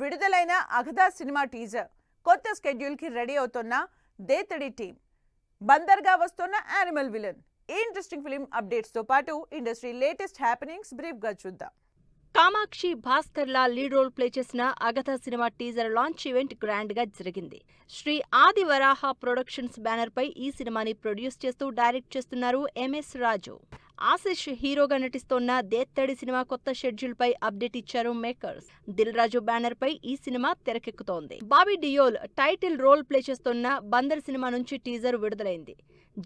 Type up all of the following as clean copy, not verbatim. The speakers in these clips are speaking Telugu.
విడుదలైన అగదా సినిమా టీజర్ కొత్త స్కెడ్యూల్ కి రెడీ అవుతున్న దేతడి టీం బందర్గా వస్తున్న యానిమల్ విలన్ ఈ ఇంట్రెస్టింగ్ ఫిల్మ్ అప్డేట్స్ తో పాటు ఇండస్ట్రీ లేటెస్ట్ హ్యాపెనింగ్స్ బ్రీఫ్ గా చూద్దాం. Kamakshi Bhaskarla lead role play చేసిన Agatha cinema teaser launch event grand గా జరిగింది. శ్రీ ఆది వరాహ ప్రొడక్షన్స్ బ్యానర్ పై ఈ సినిమాని ప్రొడ్యూస్ చేస్తూ డైరెక్ట్ చేస్తున్నారు ఎంఎస్ రాజు. ఆశిష్ హీరోగా నటిస్తోన్న దేత్తడి సినిమా కొత్త షెడ్యూల్ పై అప్డేట్ ఇచ్చారు మేకర్స్. దిల్ రాజు బ్యానర్ పై ఈ సినిమా తెరకెక్కుతోంది. Bobby Deol title role play చేస్తున్న బందర్ సినిమా నుంచి టీజర్ విడుదలైంది.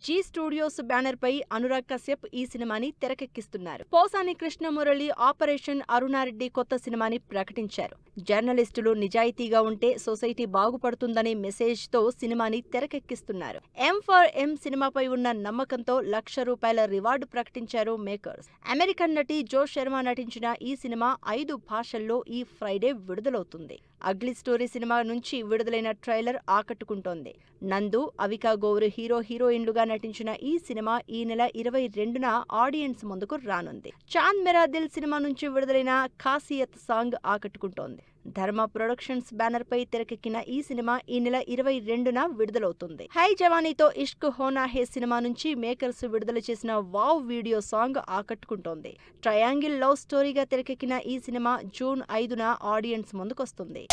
జీ స్టూడియోస్ బ్యానర్ పై అనురాగ్ కశ్యప్ ఈ సినిమాని తెరకెక్కిస్తున్నారు. పోసాని కృష్ణమురళి ఆపరేషన్ అరుణారెడ్డి కొత్త సినిమాని ప్రకటించారు. జర్నలిస్టులు నిజాయితీగా ఉంటే సొసైటీ బాగుపడుతుందనే మెసేజ్ తో సినిమాని తెరకెక్కిస్తున్నారు. M4M సినిమాపై ఉన్న నమ్మకంతో ₹1,00,000 రివార్డు ప్రకటించారు మేకర్స్. అమెరికన్ నటి జో శర్మ నటించిన ఈ సినిమా 5 భాషల్లో ఈ ఫ్రైడే విడుదలవుతుంది. అగ్లీ స్టోరీ సినిమా నుంచి విడుదలైన ట్రైలర్ ఆకట్టుకుంటోంది. నందు, అవికా గౌర్ హీరోయిన్లుగా నటించిన ఈ సినిమా ఈ నెల 22న ఆడియన్స్ ముందుకు రానుంది. చాంద్ మేరా దిల్ సినిమా నుంచి విడుదలైన ఖాసియత్ సాంగ్ ఆకట్టుకుంటోంది. ధర్మ ప్రొడక్షన్స్ బ్యానర్ పై తెరకెక్కిన ఈ సినిమా ఈ నెల 22న విడుదలవుతుంది. హై జవానీతో ఇష్క్ హోనా హే సినిమా నుంచి మేకర్స్ విడుదల చేసిన వావ్ వీడియో సాంగ్ ఆకట్టుకుంటోంది. ట్రయాంగిల్ లవ్ స్టోరీగా తెరకెక్కిన ఈ సినిమా జూన్ 5న ఆడియన్స్ ముందుకొస్తుంది.